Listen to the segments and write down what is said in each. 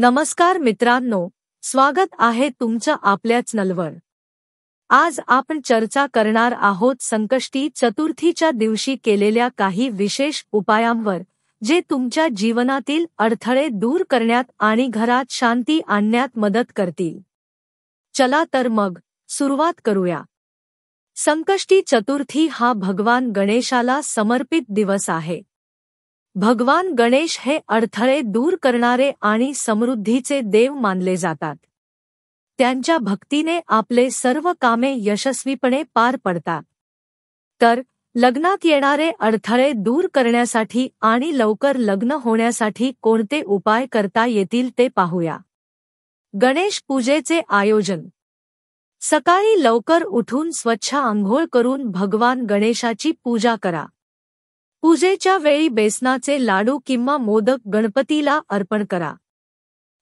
नमस्कार मित्रांनो, स्वागत आहे तुमचं आपल्या चॅनलवर। आज आपण चर्चा करणार आहोत संकष्टी चतुर्थीच्या दिवशी केलेल्या काही विशेष उपायांवर, जे तुमच्या जीवनातील अडथळे दूर करण्यात आणि घरात शांती आणण्यात मदत करतील। चला तर मग सुरुवात करूया। संकष्टी चतुर्थी हा भगवान गणेशाला समर्पित दिवस आहे। भगवान गणेश हे अडथळे दूर करणारे आणि समृद्धीचे देव मानले जातात। त्यांच्या भक्तीने आपले सर्व कामे यशस्वीपणे पार पडतात। तर लग्नात येणारे अडथळे दूर करण्यासाठी आणि लवकर लग्न होण्यासाठी कोणते उपाय करता येतील ते पाहूया। गणेश पूजेचे आयोजन। सकाळी लवकर उठून स्वच्छ अंघोळ करून भगवान गणेशाची पूजा करा। पूजेच्या वेळी बेसनाचे लाडू किंवा मोदक गणपतीला अर्पण करा।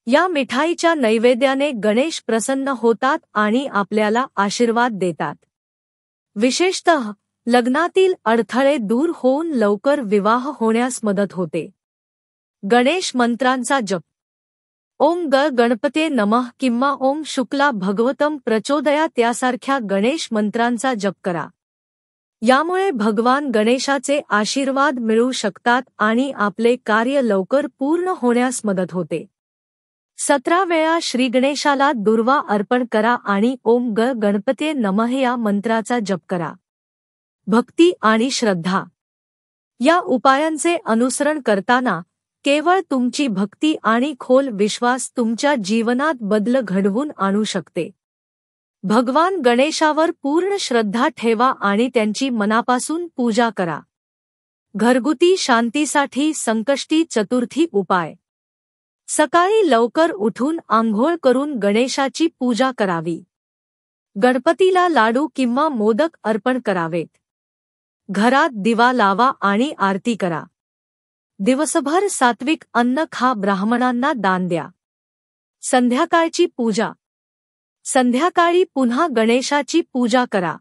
या मिठाईच्या नैवेद्याने गणेश प्रसन्न होतात आणि आपल्याला आशीर्वाद देतात। विशेषतः लग्नातील अडथळे दूर होऊन लवकर विवाह होण्यास मदत होते। गणेश मंत्रांचा जप। ओम गणपते नमः किंवा ओम शुक्ला भगवतम प्रचोदयात यासारख्या गणेश मंत्रांचा जप करा। यामुळे भगवान गणेशाचे आशीर्वाद मिळू शकतात आणि आपले कार्य लवकर पूर्ण होण्यास मदत होते। 17 वेळा श्रीगणेशाला दुर्वा अर्पण करा आणि ओम गणपते नमः या मंत्राचा जप करा। भक्ती आणि श्रद्धा। या उपायांचे अनुसरण करताना केवळ तुमची भक्ती आणि खोल विश्वास तुमच्या जीवनात बदल घडवून आणू शकते। भगवान गणेशावर पूर्ण श्रद्धा ठेवा आणि त्यांची मनापासून पूजा करा। घरगुती शांतीसाठी संकष्टी चतुर्थी उपाय। सकाळी लवकर उठून आंघोळ करून गणेशाची पूजा करावी। गणपतीला लाडू किंवा मोदक अर्पण करावेत। घरात दिवा लावा आणि आरती करा। दिवसभर सात्विक अन्न खा, ब्राह्मणांना दान द्या। संध्याकाळची पूजा। संध्याकाळी पुन्हा गणेशाची पूजा करा।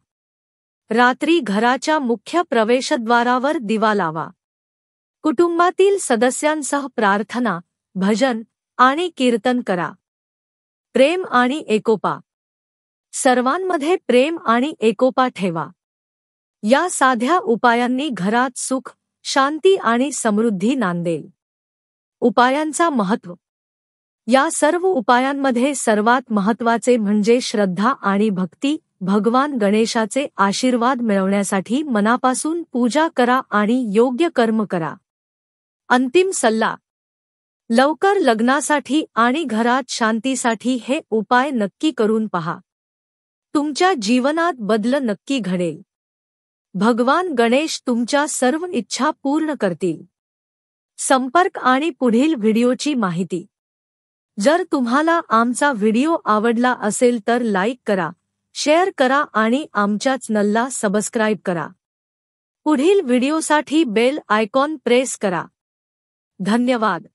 रात्री घराच्या मुख्य प्रवेशद्वारावर दिवा लावा। कुटुंबातील सदस्यांसह प्रार्थना, भजन आणि कीर्तन करा। प्रेम आणि एकोपा। सर्वांमध्ये प्रेम आणि एकोपा ठेवा। या साध्या उपायांनी घरात सुख, शांती आणि समृद्धी नांदेल। उपायांचा महत्त्व। या सर्व उपायांमध्ये सर्वात महत्त्वाचे म्हणजे श्रद्धा आणि भक्ती। भगवान गणेशाचे आशीर्वाद मिळवण्यासाठी मनापासून पूजा करा आणि योग्य कर्म करा। अंतिम सल्ला। लवकर लग्नासाठी आणि घरात शांतीसाठी हे उपाय नक्की करून पहा। तुमच्या जीवनात बदल नक्की घडेल। भगवान गणेश तुमच्या सर्व इच्छा पूर्ण करतील। संपर्क आणि पुढील व्हिडिओची माहिती। जर तुम्हाला आमचा व्हिडिओ आवडला असेल तर लाईक करा, शेअर करा आणि आमच्या चॅनलला सबस्क्राईब करा। पुढील व्हिडिओसाठी बेल आयकॉन प्रेस करा। धन्यवाद।